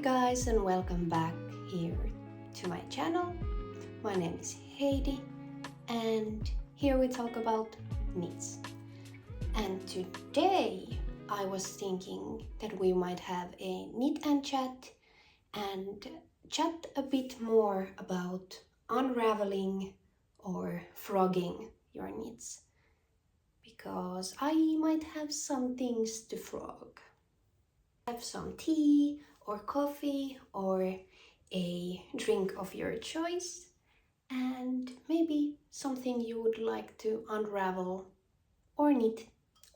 guys, and welcome back here to my channel. My name is Heidiy and here we talk about knits. And today I was thinking that we might have a knit and chat a bit more about unraveling or frogging your knits, because I might have some things to frog. Have some tea or coffee or a drink of your choice, and maybe something you would like to unravel or knit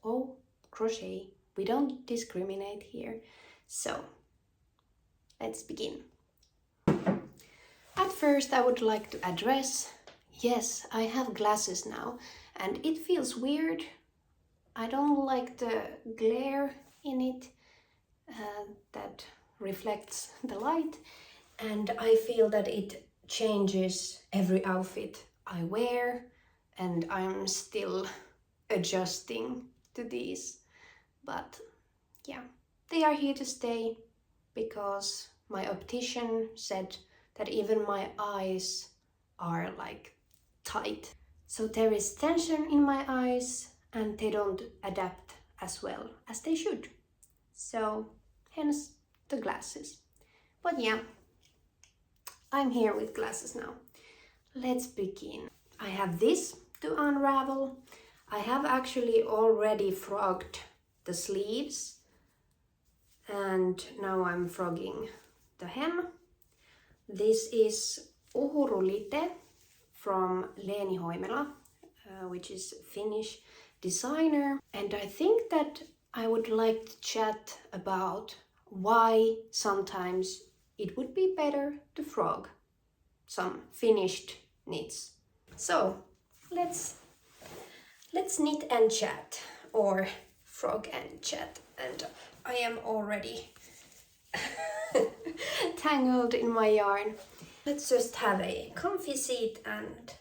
or crochet. We don't discriminate here. So let's begin. At first I would like to address, yes, I have glasses now and it feels weird. I don't like the glare in it that reflects the light, and I feel that it changes every outfit I wear, and I'm still adjusting to these. But yeah, they are here to stay because my optician said that even my eyes are like tight. So there is tension in my eyes and they don't adapt as well as they should. So hence the glasses. But yeah, I'm here with glasses now. Let's begin. I have this to unravel. I have actually already frogged the sleeves and now I'm frogging the hem. This is Uhurulite from Leeni Hoimela, which is Finnish designer, and I think that I would like to chat about why sometimes it would be better to frog some finished knits. So let's knit and chat, or frog and chat, and I am already tangled in my yarn. Let's just have a comfy seat and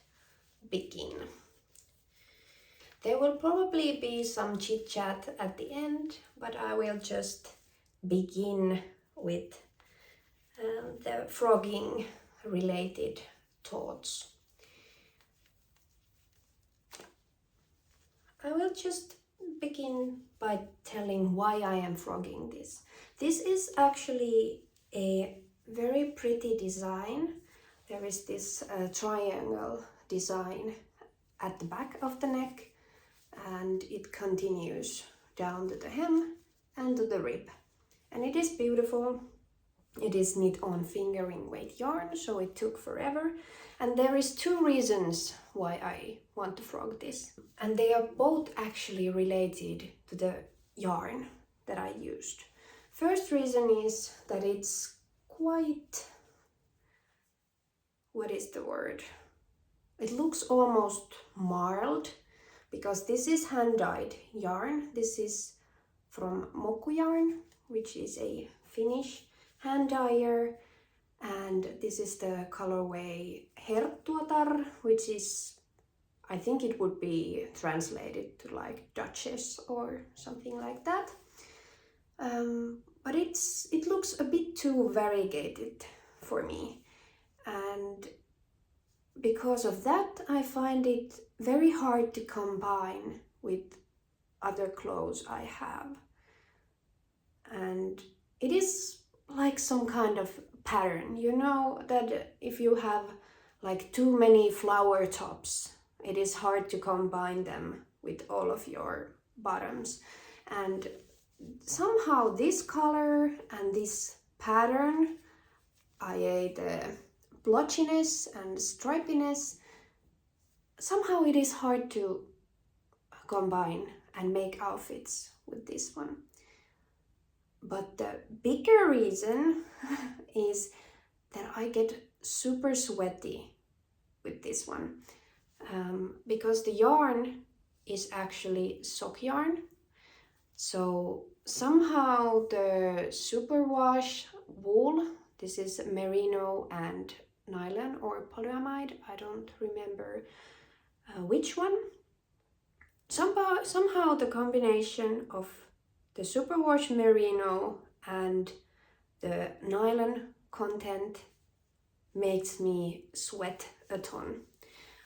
begin. There will probably be some chit chat at the end, but I will just begin with the frogging related thoughts. I will just begin by telling why I am frogging this. This is actually a very pretty design. There is this triangle design at the back of the neck, and it continues down to the hem and to the rib. And it is beautiful. It is knit on fingering weight yarn, so it took forever. And there is two reasons why I want to frog this. And they are both actually related to the yarn that I used. First reason is that it's quite, what is the word? It looks almost marled, because this is hand-dyed yarn. This is from Moku yarn, which is a Finnish hand dyer, and this is the colorway Herttuatar, which is, I think it would be translated to like Duchess or something like that. But it looks a bit too variegated for me, and because of that I find it very hard to combine with other clothes I have. And it is like some kind of pattern, you know, that if you have like too many flower tops, it is hard to combine them with all of your bottoms. And somehow this color and this pattern, i.e. the blotchiness and stripiness, somehow it is hard to combine and make outfits with this one. But the bigger reason is that I get super sweaty with this one, because the yarn is actually sock yarn. So somehow the superwash wool, this is merino and nylon or polyamide, I don't remember which one. Somehow the combination of the superwash merino and the nylon content makes me sweat a ton.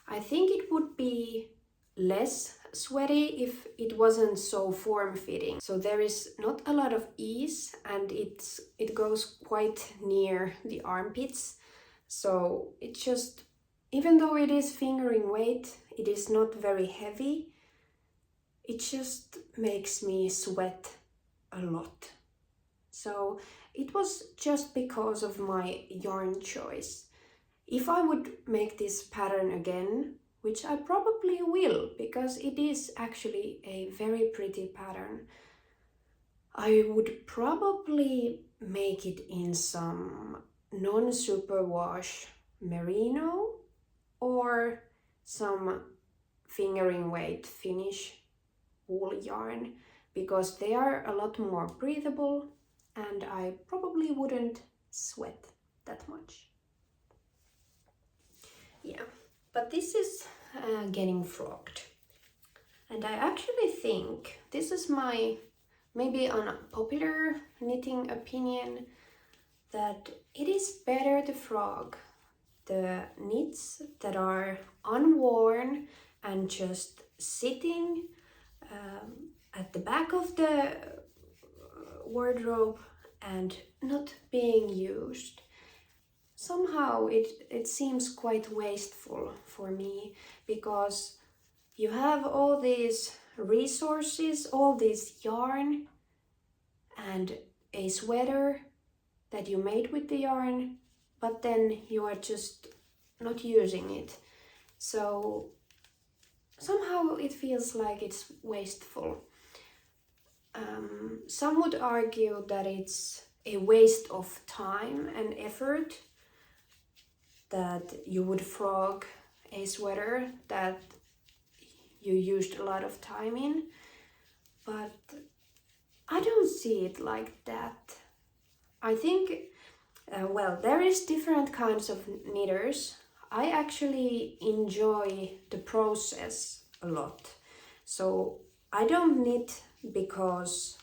I think it would be less sweaty if it wasn't so form-fitting. So there is not a lot of ease, and it goes quite near the armpits. So it just, even though it is fingering weight, it is not very heavy. It just makes me sweat a lot. So it was just because of my yarn choice. If I would make this pattern again, which I probably will, because it is actually a very pretty pattern, I would probably make it in some non-superwash merino or some fingering weight Finnish wool yarn, because they are a lot more breathable and I probably wouldn't sweat that much. Yeah, but this is getting frogged. And I actually think this is my maybe unpopular knitting opinion, that it is better to frog the knits that are unworn and just sitting at the back of the wardrobe and not being used. Somehow it seems quite wasteful for me, because you have all these resources, all this yarn and a sweater that you made with the yarn, but then you are just not using it. So somehow it feels like it's wasteful. Some would argue that it's a waste of time and effort, that you would frog a sweater that you used a lot of time in, but I don't see it like that. I think, well, there is different kinds of knitters. I actually enjoy the process a lot. So I don't knit because,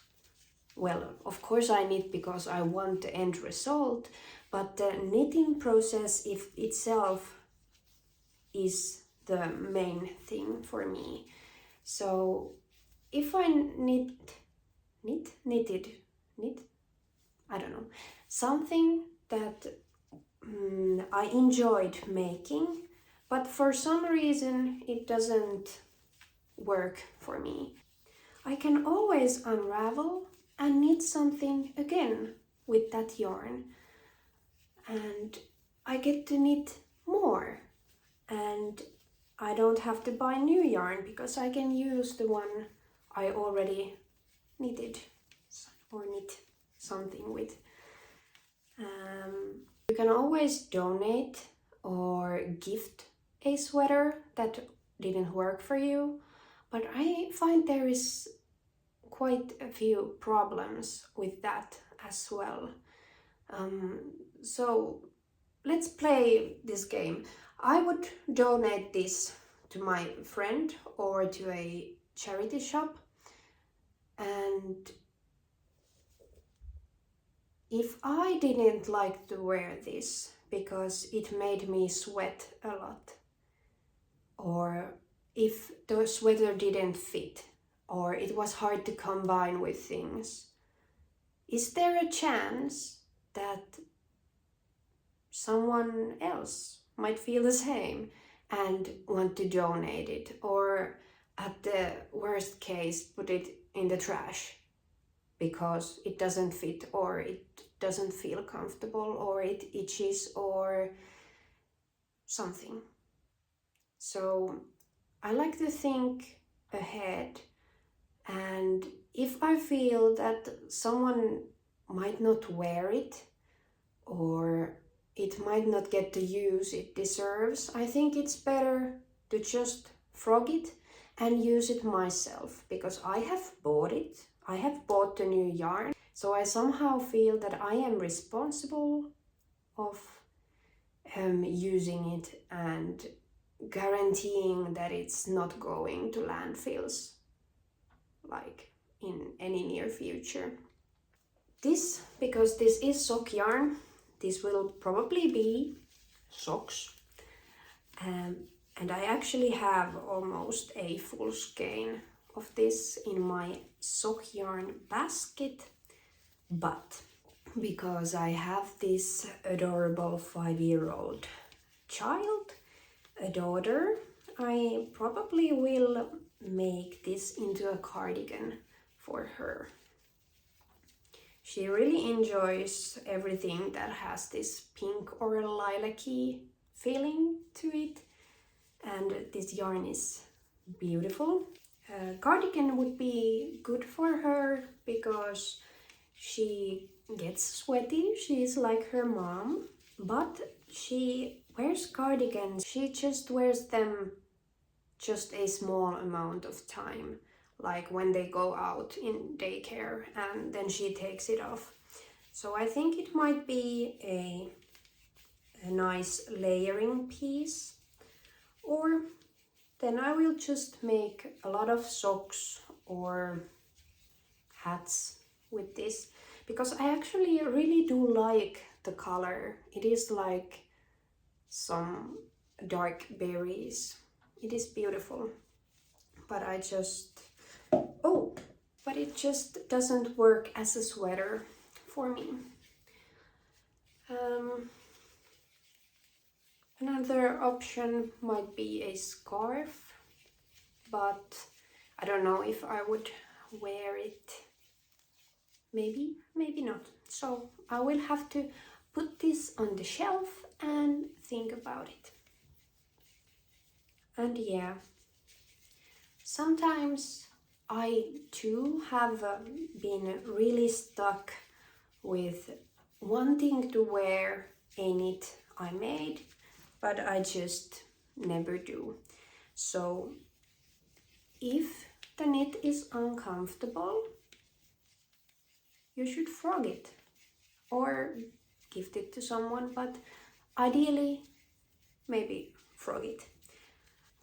well, of course I knit because I want the end result, but the knitting process itself is the main thing for me. So if I knitted, I don't know, something that I enjoyed making, but for some reason it doesn't work for me, I can always unravel and knit something again with that yarn, and I get to knit more, and I don't have to buy new yarn because I can use the one I already knitted or knit something with. You can always donate or gift a sweater that didn't work for you, but I find there is quite a few problems with that as well. So let's play this game. I would donate this to my friend or to a charity shop, and if I didn't like to wear this because it made me sweat a lot, or if the sweater didn't fit, or it was hard to combine with things, is there a chance that someone else might feel the same and want to donate it, or at the worst case put it in the trash because it doesn't fit, or it doesn't feel comfortable, or it itches, or something? So I like to think ahead, and if I feel that someone might not wear it, or it might not get the use it deserves, I think it's better to just frog it and use it myself, because I have bought it. I have bought the new yarn, so I somehow feel that I am responsible of using it and guaranteeing that it's not going to landfills like in any near future. This, because this is sock yarn, this will probably be socks. And I actually have almost a full skein of this in my sock yarn basket, but because I have this adorable 5-year-old child, a daughter, I probably will make this into a cardigan for her. She really enjoys everything that has this pink or lilac-y feeling to it, and this yarn is beautiful. Cardigan would be good for her because she gets sweaty, she is like her mom, but she wears cardigans. She just wears them just a small amount of time, like when they go out in daycare, and then she takes it off. So I think it might be a nice layering piece. Or then I will just make a lot of socks or hats with this, because I actually really do like the color. It is like some dark berries. It is beautiful, but but it just doesn't work as a sweater for me. Another option might be a scarf, but I don't know if I would wear it. Maybe, maybe not. So I will have to put this on the shelf and think about it. And yeah, sometimes I too have been really stuck with wanting to wear a knit I made, but I just never do. So if the knit is uncomfortable, you should frog it or gift it to someone, but ideally maybe frog it,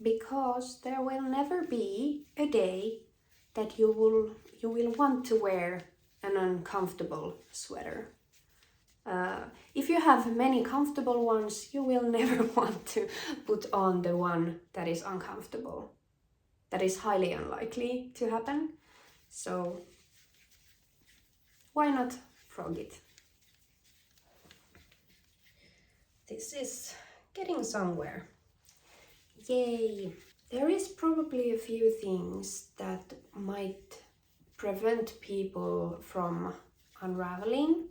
because there will never be a day that you will want to wear an uncomfortable sweater. If you have many comfortable ones, you will never want to put on the one that is uncomfortable. That is highly unlikely to happen. So why not frog it? This is getting somewhere. Yay! There is probably a few things that might prevent people from unraveling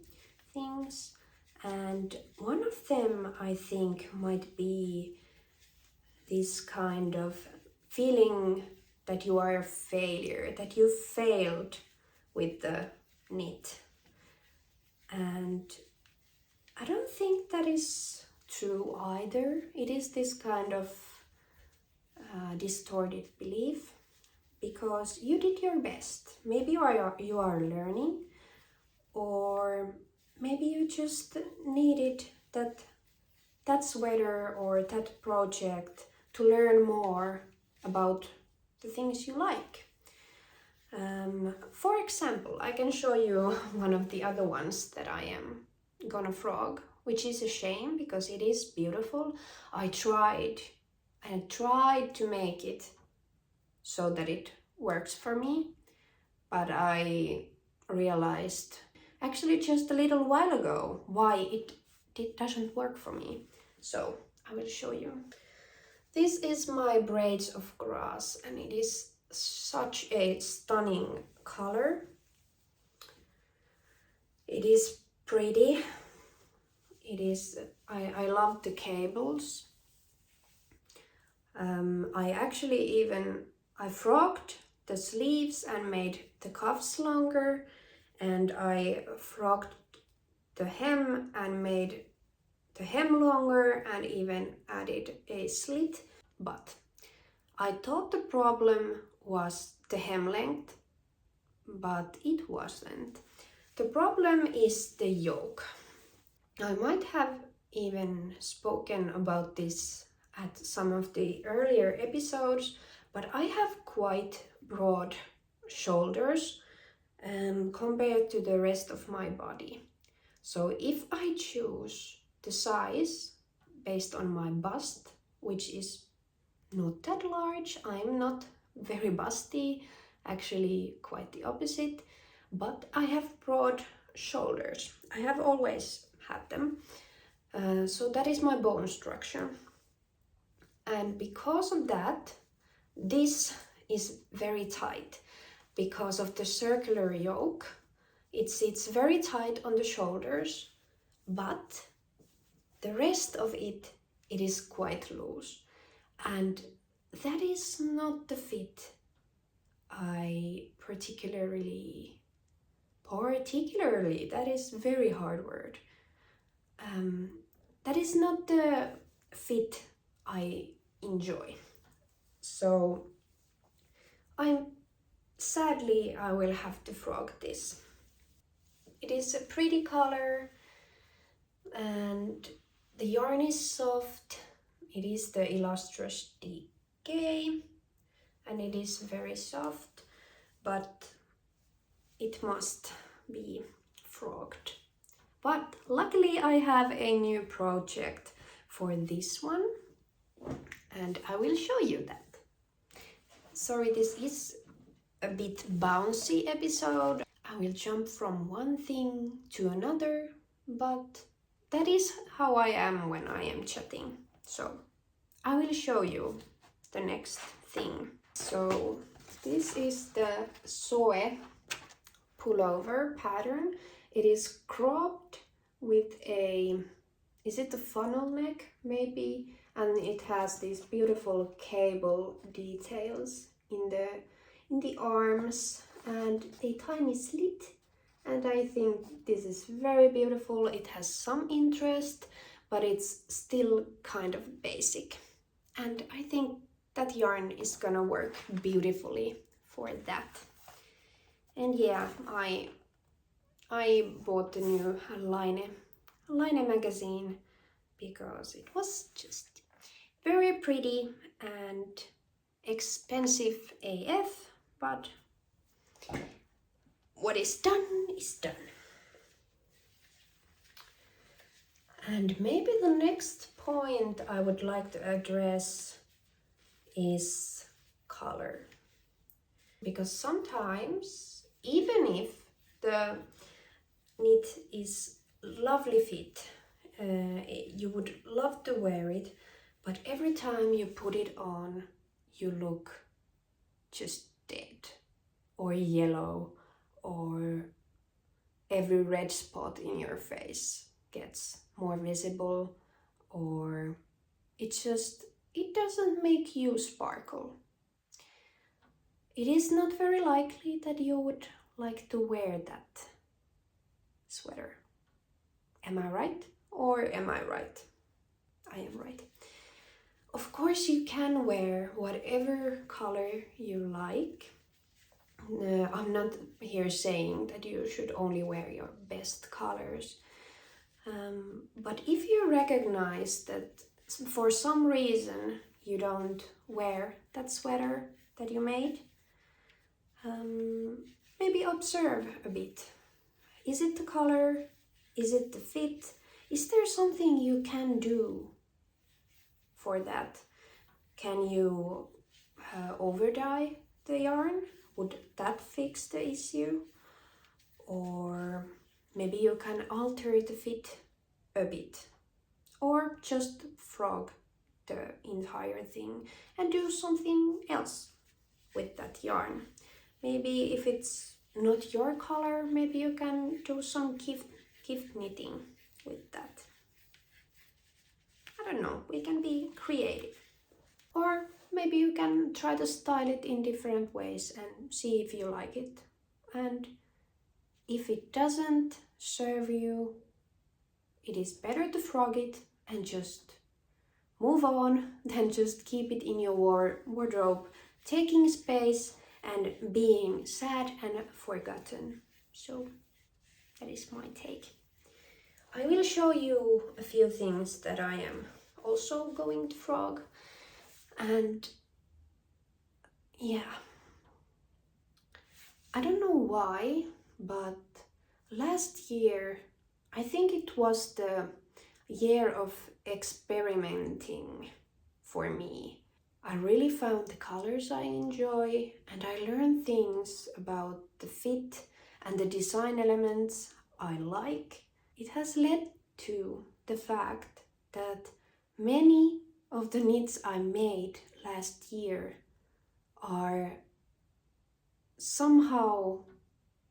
things, and one of them I think might be this kind of feeling that you are a failure, that you failed with the knit. And I don't think that is true either. It is this kind of distorted belief, because you did your best. Maybe you are learning, or maybe you just needed that sweater or that project to learn more about the things you like. For example, I can show you one of the other ones that I am gonna frog, which is a shame because it is beautiful. I tried to make it so that it works for me, but I realized actually just a little while ago why it doesn't work for me. So I will show you. This is my braids of grass, and it is such a stunning color. It is pretty. It is, I love the cables. I frogged the sleeves and made the cuffs longer, and I frogged the hem and made the hem longer and even added a slit. But I thought the problem was the hem length, but it wasn't. The problem is the yoke. I might have even spoken about this at some of the earlier episodes, but I have quite broad shoulders, compared to the rest of my body. So if I choose the size based on my bust, which is not that large, I'm not very busty, actually quite the opposite, but I have broad shoulders. I have always had them. So that is my bone structure. And because of that, this is very tight. Because of the circular yoke, it sits very tight on the shoulders, but the rest of it is quite loose. And that is not the fit I particularly, that is very hard word. That is not the fit I enjoy. So sadly I will have to frog this. It is a pretty color and the yarn is soft. It is the Illustrious Decay and it is very soft, but it must be frogged. But luckily I have a new project for this one and I will show you that. Sorry, this is a bit bouncy episode. I will jump from one thing to another, but that is how I am when I am chatting. So I will show you the next thing. So this is the Soe pullover pattern. It is cropped with is it a funnel neck maybe? And it has these beautiful cable details in the arms and a tiny slit. And I think this is very beautiful. It has some interest, but it's still kind of basic. And I think that yarn is gonna work beautifully for that. And yeah, I bought the new Line magazine because it was just very pretty and expensive AF, but what is done is done. And maybe the next point I would like to address is color. Because sometimes, even if the knit is lovely fit, you would love to wear it, but every time you put it on, you look just dead or yellow, or every red spot in your face gets more visible, or it doesn't make you sparkle. It is not very likely that you would like to wear that sweater. Am I right? Or am I right? I am right. Of course you can wear whatever color you like. I'm not here saying that you should only wear your best colors. But if you recognize that for some reason you don't wear that sweater that you made, maybe observe a bit. Is it the color? Is it the fit? Is there something you can do for that? Can you over-dye the yarn? Would that fix the issue? Or maybe you can alter the fit a bit, or just frog the entire thing and do something else with that yarn. Maybe if it's not your color, maybe you can do some gift knitting with that. I don't know, we can be creative. Or maybe you can try to style it in different ways and see if you like it. And if it doesn't serve you, it is better to frog it and just move on than just keep it in your wardrobe, taking space and being sad and forgotten. So that is my take. I will show you a few things that I am also going to frog. And yeah, I don't know why, but last year, I think it was the year of experimenting for me. I really found the colors I enjoy, and I learned things about the fit and the design elements I like. It has led to the fact that many of the knits I made last year are somehow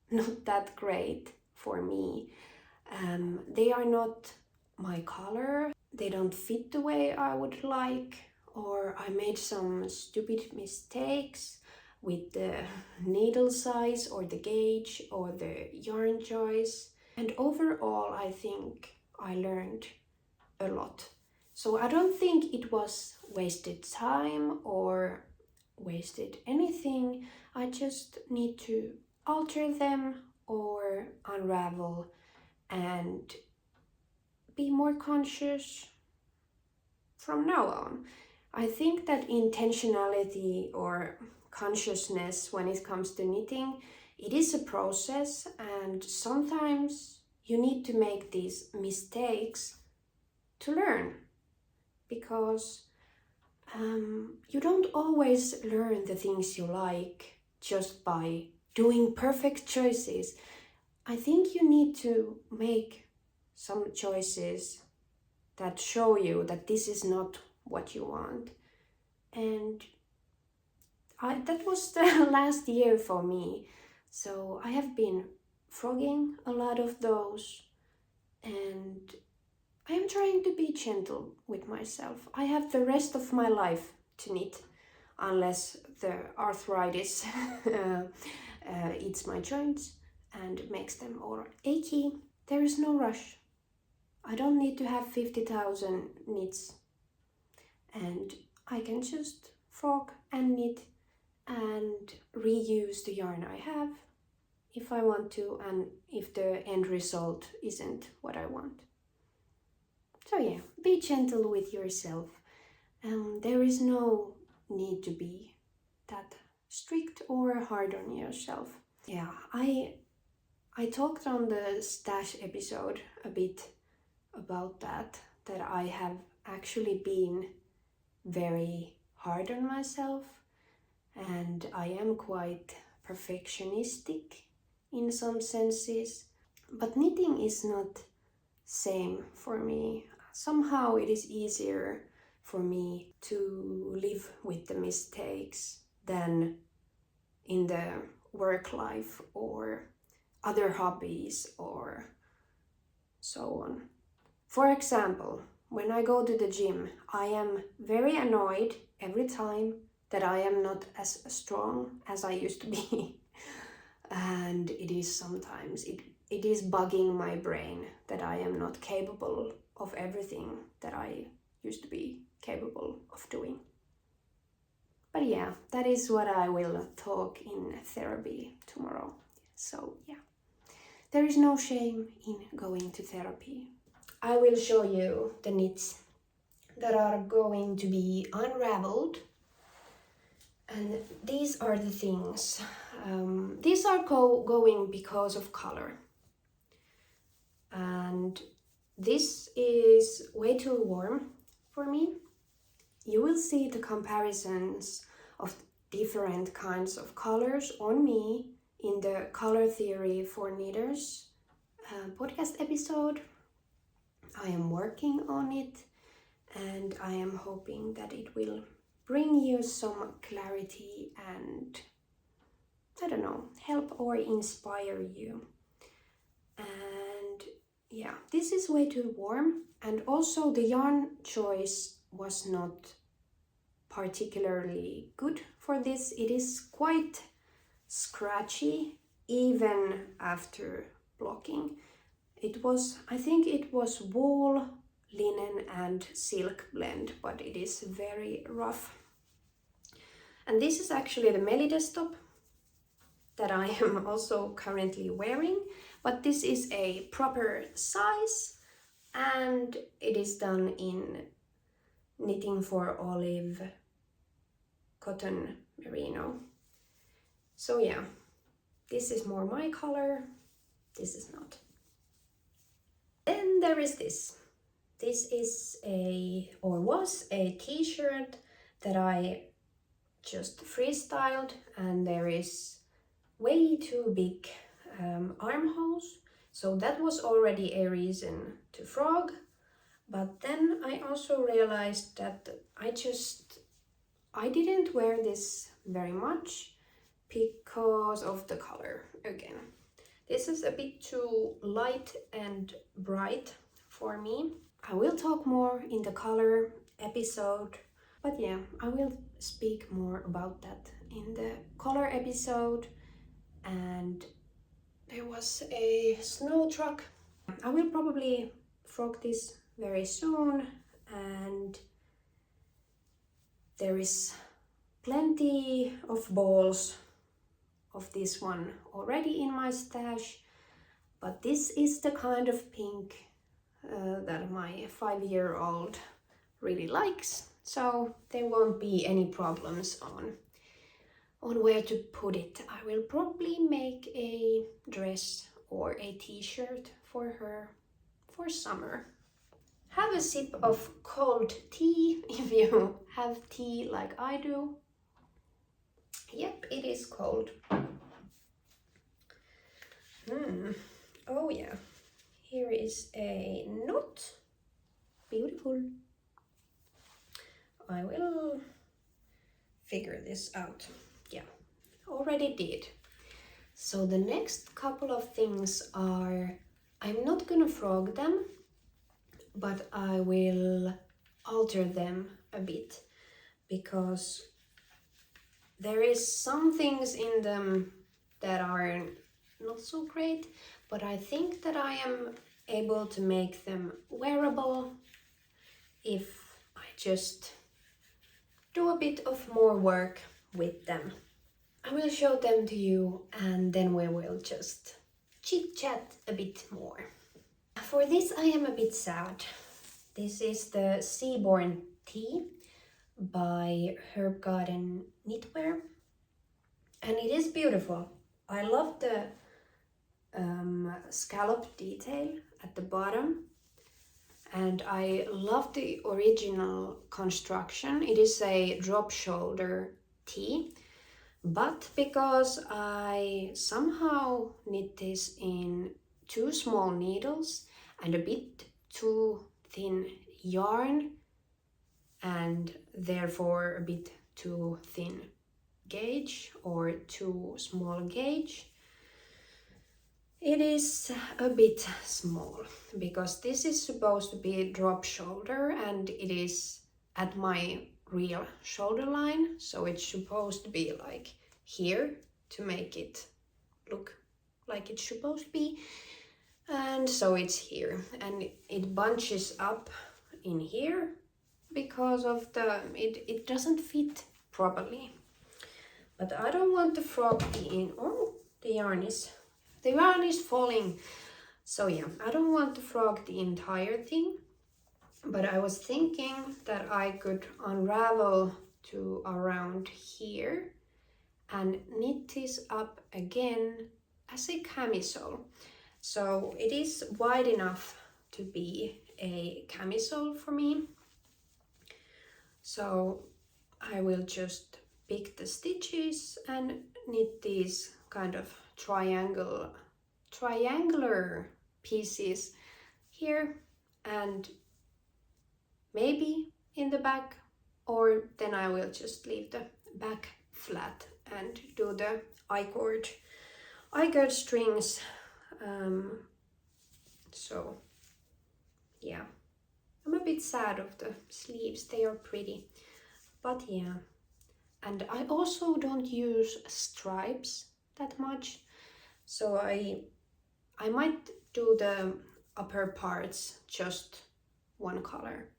not that great for me. They are not my color, they don't fit the way I would like, or I made some stupid mistakes with the needle size or the gauge or the yarn choice. And overall, I think I learned a lot. So I don't think it was wasted time or wasted anything. I just need to alter them or unravel and be more conscious from now on. I think that intentionality or consciousness when it comes to knitting, it is a process, and sometimes you need to make these mistakes to learn, because you don't always learn the things you like just by doing perfect choices. I think you need to make some choices that show you that this is not what you want. And that was the last year for me. So I have been frogging a lot of those, and I am trying to be gentle with myself. I have the rest of my life to knit, unless the arthritis eats my joints and makes them all achy. There is no rush. I don't need to have 50,000 knits, and I can just frog and knit and reuse the yarn I have if I want to, and if the end result isn't what I want. So yeah, be gentle with yourself. There is no need to be that strict or hard on yourself. Yeah, I talked on the stash episode a bit about that I have actually been very hard on myself, and I am quite perfectionistic in some senses. But knitting is not same for me. Somehow it is easier for me to live with the mistakes than in the work life or other hobbies or so on. For example, when I go to the gym, I am very annoyed every time that I am not as strong as I used to be. And it is sometimes, it is bugging my brain that I am not capable of everything that I used to be capable of doing. But yeah, that is what I will talk in therapy tomorrow. So yeah, there is no shame in going to therapy. I will show you the knits that are going to be unraveled. And these are the things. These are going because of color. And this is way too warm for me. You will see the comparisons of different kinds of colors on me in the Color Theory for Knitters podcast episode. I am working on it, and I am hoping that it will bring you some clarity and, I don't know, help or inspire you. And yeah, this is way too warm, and also the yarn choice was not particularly good for this. It is quite scratchy even after blocking. It was, I think it was wool, linen and silk blend, but it is very rough. And this is actually the Mellides top that I am also currently wearing, but this is a proper size, and it is done in Knitting for Olive cotton merino. So yeah, This is more my color, this is not. Then there is this. This is was a t-shirt that I just freestyled, and there is way too big armholes. So that was already a reason to frog. But then I also realized that I didn't wear this very much because of the color again. This is a bit too light and bright for me. I will talk more in the color episode, but yeah, I will speak more about that in the color episode. And there was a snow truck. I will probably frog this very soon, and there is plenty of balls of this one already in my stash, but this is the kind of pink that my 5-year-old really likes, so there won't be any problems on where to put it. I will probably make a dress or a t-shirt for her for summer. Have a sip of cold tea if you have tea like I do. Yep, it is cold. Oh yeah, here is a knot. Beautiful. I will figure this out. Yeah, already did. So the next couple of things are, I'm not gonna frog them, but I will alter them a bit, because there is some things in them that are not so great, but I think that I am able to make them wearable if I just do a bit of more work with them. I will show them to you, and then we will just chit chat a bit more. For this I am a bit sad. This is the Seaborn Tea by Herb Garden Knitwear, and it is beautiful. I love the scallop detail at the bottom, and I love the original construction. It is a drop shoulder tee, but because I somehow knit this in too small needles and a bit too thin yarn, and therefore a bit too thin gauge or too small gauge, it is a bit small, because this is supposed to be a drop shoulder and it is at my real shoulder line, so it's supposed to be like here to make it look like it's supposed to be, and so it's here, and it bunches up in here because of it doesn't fit properly. But I don't want to frog the yarn is falling. So yeah, I don't want to frog the entire thing, but I was thinking that I could unravel to around here and knit this up again as a camisole. So it is wide enough to be a camisole for me. So I will just pick the stitches and knit these kind of triangular pieces here, and maybe in the back, or then I will just leave the back flat and do the I-cord strings. So yeah, I'm a bit sad of the sleeves, they are pretty, but yeah. And I also don't use stripes that much, so I might do the upper parts just one color.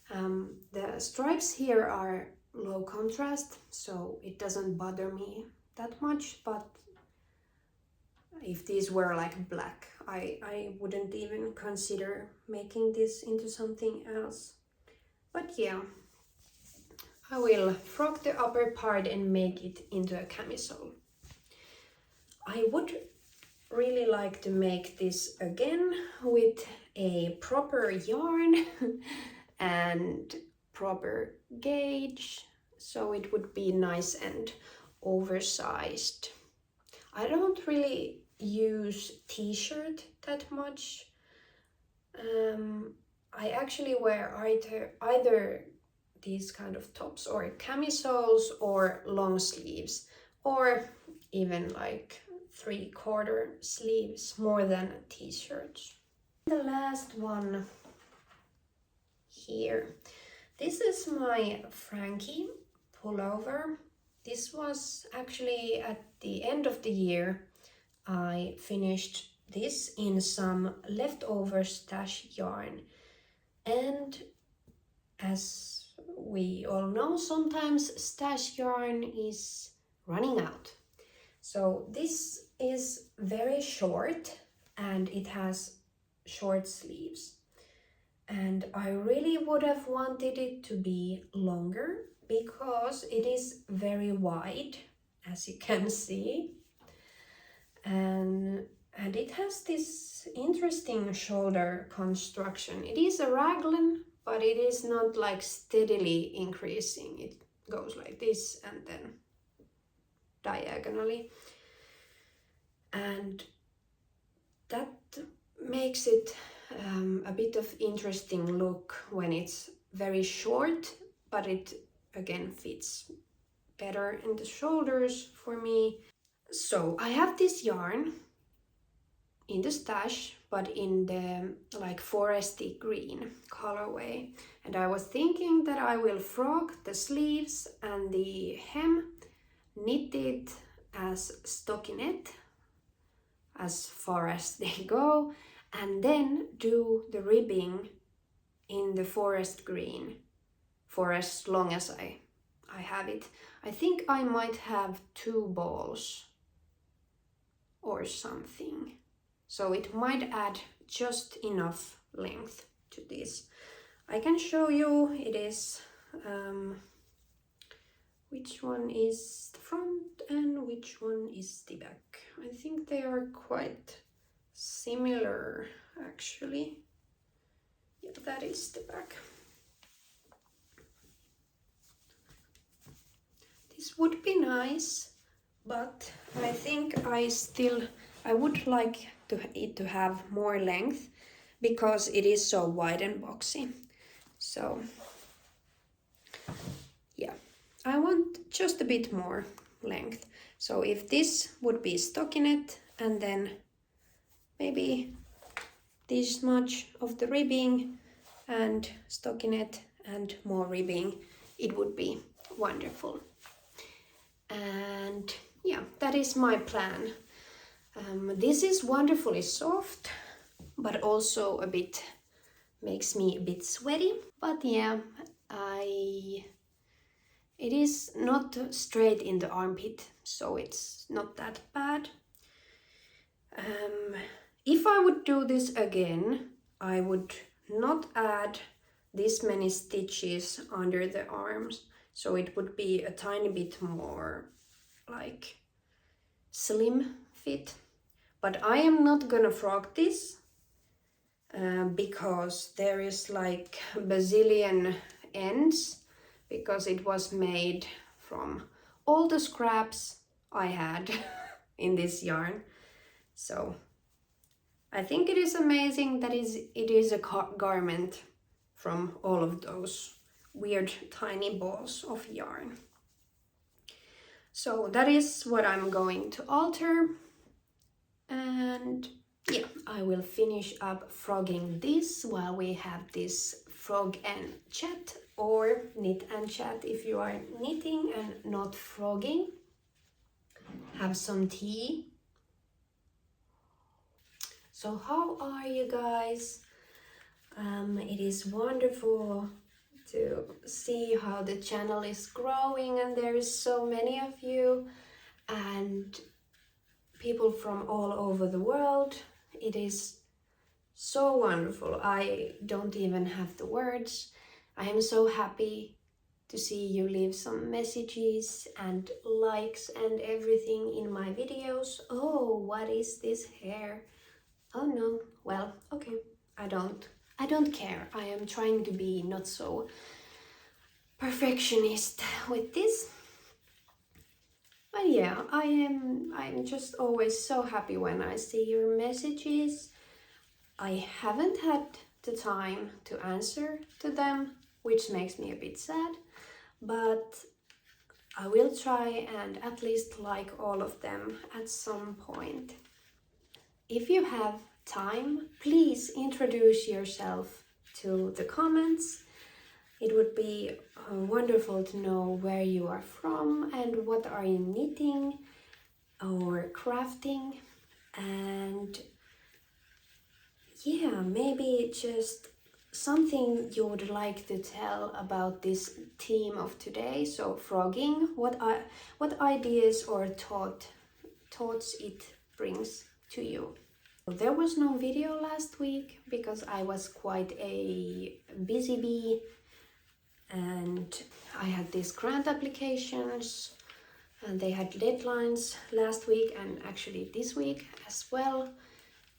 The stripes here are low contrast, so it doesn't bother me that much, but if these were like black, I wouldn't even consider making this into something else. But yeah, I will frog the upper part and make it into a camisole. I would really like to make this again with a proper yarn and proper gauge, so it would be nice and oversized. I don't really use t-shirt that much. I actually wear either these kind of tops or camisoles or long sleeves, or even like 3/4 sleeves more than t-shirts. The last one here. This is my Frankie pullover. This was actually at the end of the year. I finished this in some leftover stash yarn, and as we all know, sometimes stash yarn is running out. So this is very short and it has short sleeves, and I really would have wanted it to be longer because it is very wide, as you can see. And it has this interesting shoulder construction. It is a raglan, but it is not like steadily increasing. It goes like this and then diagonally. And that makes it a bit of interesting look when it's very short, but it again fits better in the shoulders for me. So I have this yarn in the stash, but in the like foresty green colorway, and I was thinking that I will frog the sleeves and the hem, knit it as stockinette as far as they go, and then do the ribbing in the forest green for as long as I have it. I think I might have 2 balls or something, so it might add just enough length to this. I can show you. It is which one is the front and which one is the back. I think they are quite similar actually. Yep, that is the back. This would be nice, but I think I would like it to have more length because it is so wide and boxy. So yeah, I want just a bit more length. So if this would be stockinette and then maybe this much of the ribbing and stockinette and more ribbing, it would be wonderful. And yeah, that is my plan. This is wonderfully soft, but also a bit makes me a bit sweaty. But yeah, it is not straight in the armpit, so it's not that bad. If I would do this again, I would not add this many stitches under the arms, so it would be a tiny bit more like slim fit. But I am not gonna frog this because there is like a bazillion ends, because it was made from all the scraps I had in this yarn. So I think it is amazing that it is a garment from all of those weird tiny balls of yarn. So that is what I'm going to alter. And yeah, I will finish up frogging this while we have this frog and chat, or knit and chat if you are knitting and not frogging. Have some tea. So how are you guys? It is wonderful to see how the channel is growing, and there is so many of you and people from all over the world. It is so wonderful. I don't even have the words. I am so happy to see you leave some messages and likes and everything in my videos. Oh, what is this hair? Oh no, well, okay, I don't care. I am trying to be not so perfectionist with this. But yeah, I'm just always so happy when I see your messages. I haven't had the time to answer to them, which makes me a bit sad, but I will try and at least like all of them at some point. If you have time, please introduce yourself to the comments. It would be wonderful to know where you are from and what are you knitting or crafting, and yeah, maybe just something you would like to tell about this theme of today. So frogging, what ideas or thoughts it brings to you. There was no video last week because I was quite a busy bee, and I had these grant applications and they had deadlines last week and actually this week as well.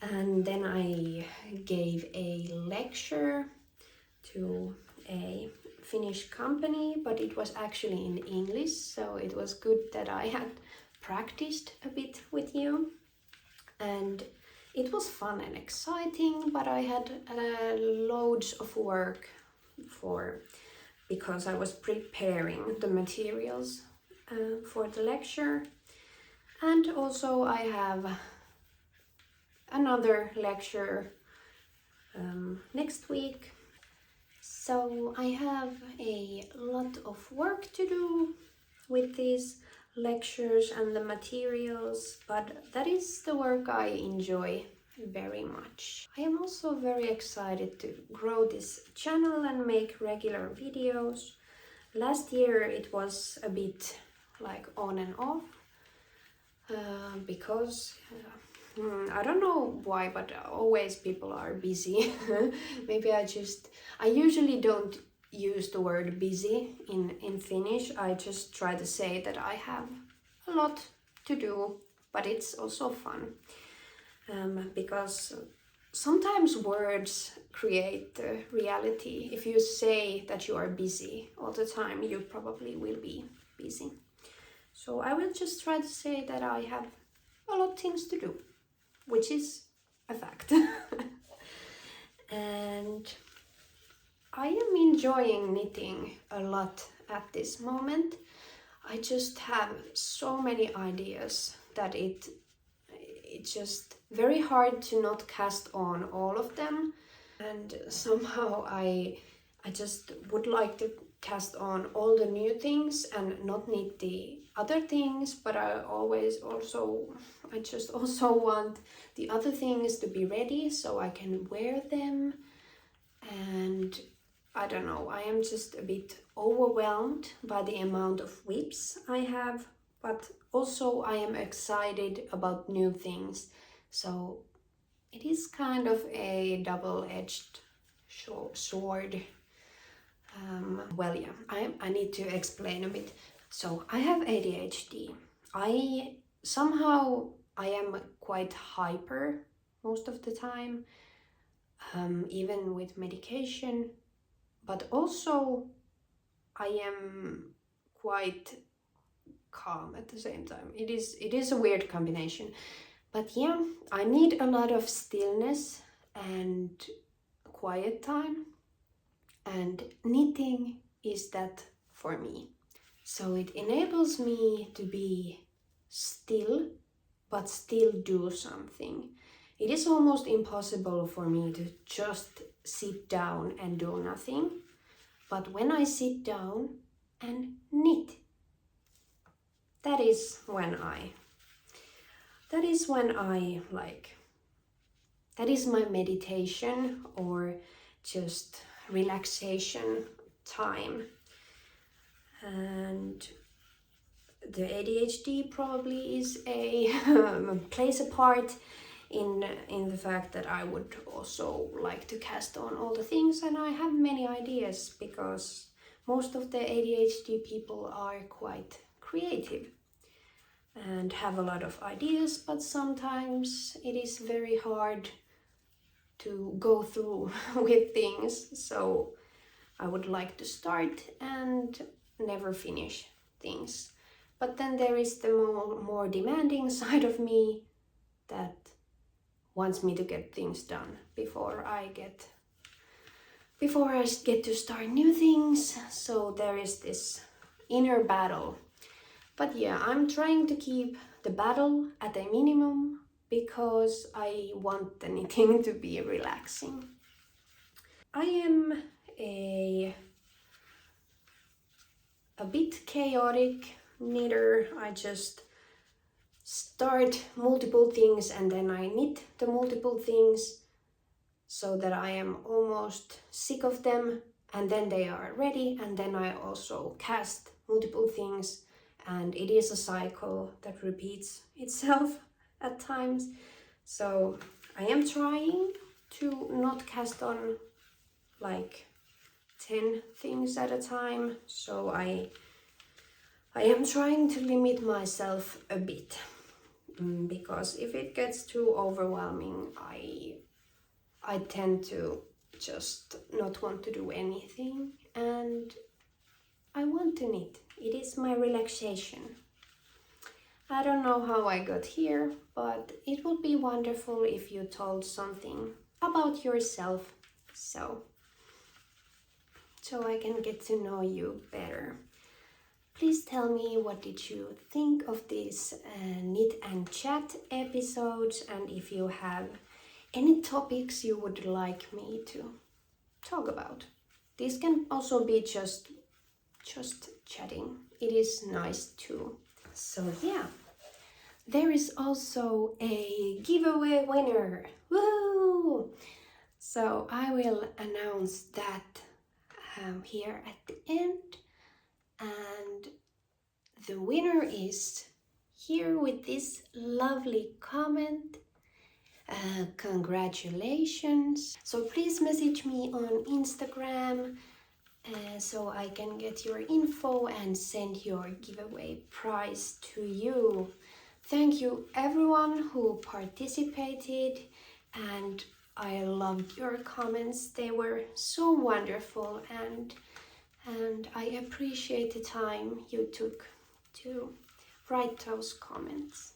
And then I gave a lecture to a Finnish company, but it was actually in English, so it was good that I had practiced a bit with you. And it was fun and exciting, but I had loads of work because I was preparing the materials for the lecture. And also I have another lecture next week. So I have a lot of work to do with these lectures and the materials, but that is the work I enjoy very much. I am also very excited to grow this channel and make regular videos. Last year it was a bit like on and off because I don't know why, but always people are busy. Maybe I usually don't use the word busy in Finnish. I just try to say that I have a lot to do, but it's also fun. Because sometimes words create the reality. If you say that you are busy all the time, you probably will be busy. So I will just try to say that I have a lot of things to do, which is a fact. And I am enjoying knitting a lot at this moment. I just have so many ideas that it's just very hard to not cast on all of them. And somehow I just would like to cast on all the new things and not knit the other things, but I just also want the other things to be ready so I can wear them. And I don't know, I am just a bit overwhelmed by the amount of whips I have, but also I am excited about new things. So it is kind of a double-edged sword. Well, yeah, I need to explain a bit. So I have ADHD. I am quite hyper most of the time, even with medication, but also I am quite calm at the same time. It is a weird combination, but yeah, I need a lot of stillness and quiet time, and knitting is that for me. So it enables me to be still but still do something. It is almost impossible for me to just sit down and do nothing, but when I sit down and knit, that is when that is my meditation or just relaxation time. And the ADHD probably is plays a part in the fact that I would also like to cast on all the things, and I have many ideas because most of the ADHD people are quite creative and have a lot of ideas, but sometimes it is very hard to go through with things. So I would like to start and never finish things. But then there is the more demanding side of me that wants me to get things done before I get to start new things. So there is this inner battle. But yeah, I'm trying to keep the battle at a minimum because I want the knitting to be relaxing. I am a bit chaotic knitter. I just start multiple things and then I knit the multiple things so that I am almost sick of them, and then they are ready, and then I also cast multiple things, and it is a cycle that repeats itself at times. So I am trying to not cast on like 10 things at a time, so I am trying to limit myself a bit, because if it gets too overwhelming, I tend to just not want to do anything, and I want to knit. It is my relaxation. I don't know how I got here, but it would be wonderful if you told something about yourself, so I can get to know you better. Please tell me, what did you think of these knit and chat episodes, and if you have any topics you would like me to talk about. This can also be just chatting. It is nice too. So yeah, there is also a giveaway winner. Woo! So I will announce that here at the end, and the winner is here with this lovely comment. Congratulations. So please message me on Instagram so I can get your info and send your giveaway prize to you. Thank you everyone who participated, and I loved your comments. They were so wonderful, and I appreciate the time you took to write those comments.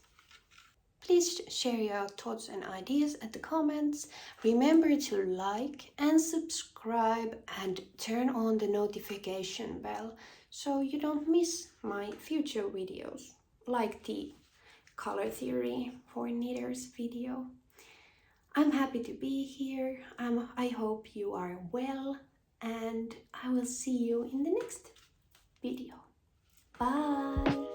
Please share your thoughts and ideas at the comments. Remember to like and subscribe and turn on the notification bell so you don't miss my future videos, like the color theory for knitters video. I'm happy to be here. I hope you are well, and I will see you in the next video. Bye!